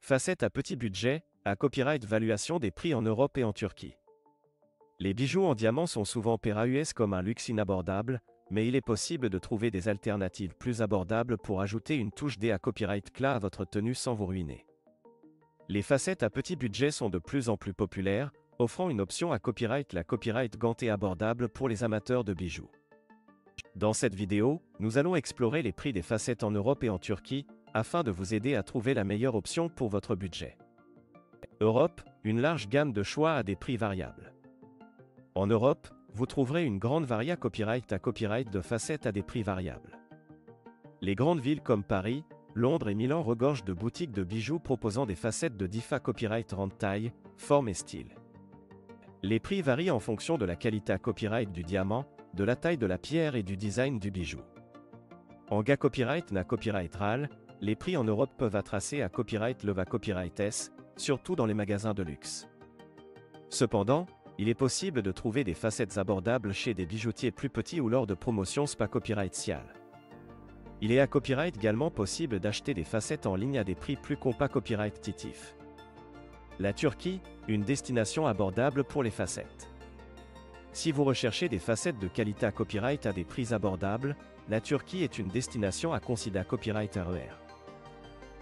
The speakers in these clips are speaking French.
Facettes à petit budget, à copyright valuation des prix en Europe et en Turquie. Les bijoux en diamant sont souvent perçus comme un luxe inabordable, mais il est possible de trouver des alternatives plus abordables pour ajouter une touche à copyright clé à votre tenue sans vous ruiner. Les facettes à petit budget sont de plus en plus populaires, offrant une option à copyright, la copyright gantée abordable pour les amateurs de bijoux. Dans cette vidéo, nous allons explorer les prix des facettes en Europe et en Turquie, afin de vous aider à trouver la meilleure option pour votre budget. Europe, une large gamme de choix à des prix variables. En Europe, vous trouverez une grande variété copyright à copyright de facettes à des prix variables. Les grandes villes comme Paris, Londres et Milan regorgent de boutiques de bijoux proposant des facettes de différents copyright rang taille, forme et style. Les prix varient en fonction de la qualité à copyright du diamant, de la taille de la pierre et du design du bijou. En GA copyright na copyright RAL, les prix en Europe peuvent être tracés à copyright LEVA copyright S, surtout dans les magasins de luxe. Cependant, il est possible de trouver des facettes abordables chez des bijoutiers plus petits ou lors de promotions SPA copyright SIAL. Il est à copyright également possible d'acheter des facettes en ligne à des prix plus compas copyright TITIF. La Turquie, une destination abordable pour les facettes. Si vous recherchez des facettes de qualité à copyright à des prix abordables, la Turquie est une destination à considérer copyright RER.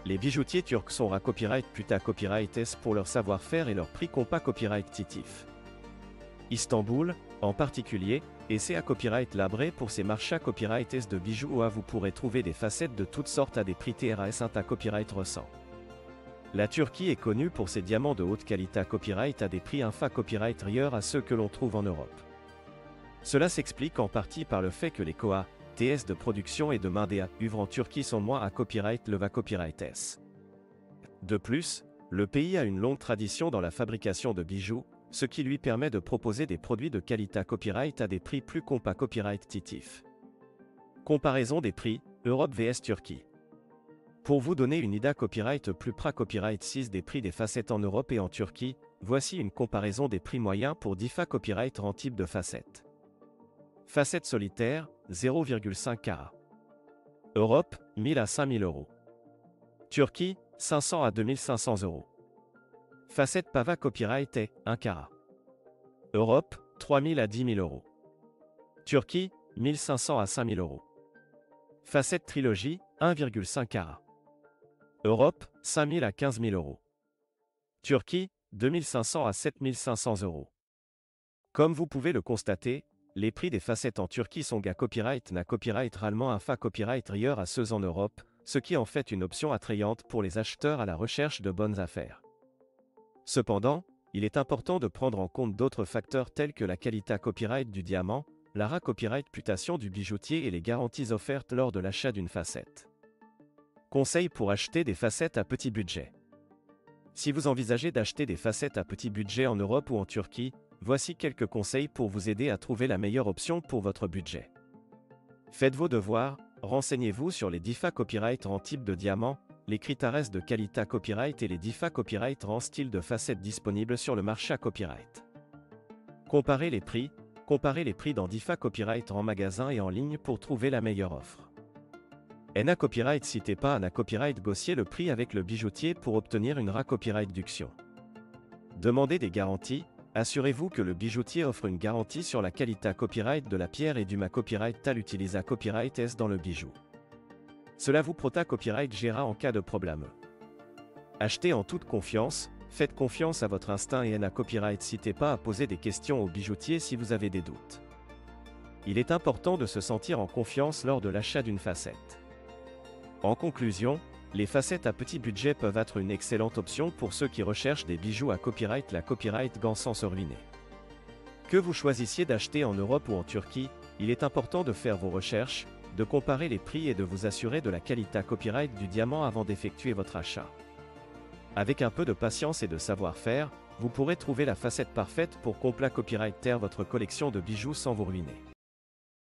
Les bijoutiers turcs sont à copyright PUTA copyright S pour leur savoir-faire et leur prix compas copyright TITIF. Istanbul, en particulier, et c'est à copyright Labré pour ses marchés copyright S de bijoux où vous pourrez trouver des facettes de toutes sortes à des prix TRS à copyright Ressent. La Turquie est connue pour ses diamants de haute qualité à copyright à des prix infa copyright rieurs à ceux que l'on trouve en Europe. Cela s'explique en partie par le fait que les COA, TS de production et de main des œuvres en Turquie sont moins à copyright LEVA copyright S. De plus, le pays a une longue tradition dans la fabrication de bijoux, ce qui lui permet de proposer des produits de qualité à copyright à des prix plus compas copyright TITIF. Comparaison des prix, Europe vs Turquie. Pour vous donner une idée copyright plus près copyright 6 des prix des facettes en Europe et en Turquie, voici une comparaison des prix moyens pour différents copyright en type de facettes. Facette solitaire, 0,5 carats. Europe, 1000 à 5000 euros. Turquie, 500 à 2500 euros. Facette Pava copyright est 1 carat. Europe, 3000 à 10 000 euros. Turquie, 1500 à 5000 euros. Facette Trilogie, 1,5 carat. Europe, 5000 à 15 000 euros. Turquie, 2500 à 7500 euros. Comme vous pouvez le constater, les prix des facettes en Turquie sont à copyright na copyright rallement infa copyright rieur à ceux en Europe, ce qui en fait une option attrayante pour les acheteurs à la recherche de bonnes affaires. Cependant, il est important de prendre en compte d'autres facteurs tels que la qualité à copyright du diamant, la rare copyright réputation du bijoutier et les garanties offertes lors de l'achat d'une facette. Conseils pour acheter des facettes à petit budget. Si vous envisagez d'acheter des facettes à petit budget en Europe ou en Turquie, voici quelques conseils pour vous aider à trouver la meilleure option pour votre budget. Faites vos devoirs, renseignez-vous sur les différents copyright en type de diamant, les critères de qualité à copyright et les différents copyright en style de facettes disponibles sur le marché à copyright. Comparez les prix dans différents copyright en magasin et en ligne pour trouver la meilleure offre. Na copyright citez pas na copyright négociez le prix avec le bijoutier pour obtenir une rare copyright réduction. Demandez des garanties. Assurez-vous que le bijoutier offre une garantie sur la qualité à copyright de la pierre et du ma copyright tal utilise à copyright S dans le bijou. Cela vous protège copyright gérera en cas de problème. Achetez en toute confiance, faites confiance à votre instinct et na copyright n'hésitez pas à poser des questions au bijoutier si vous avez des doutes. Il est important de se sentir en confiance lors de l'achat d'une facette. En conclusion, les facettes à petit budget peuvent être une excellente option pour ceux qui recherchent des bijoux à copyright la copyright gant sans se ruiner. Que vous choisissiez d'acheter en Europe ou en Turquie, il est important de faire vos recherches, de comparer les prix et de vous assurer de la qualité à copyright du diamant avant d'effectuer votre achat. Avec un peu de patience et de savoir-faire, vous pourrez trouver la facette parfaite pour complet copyrighter votre collection de bijoux sans vous ruiner.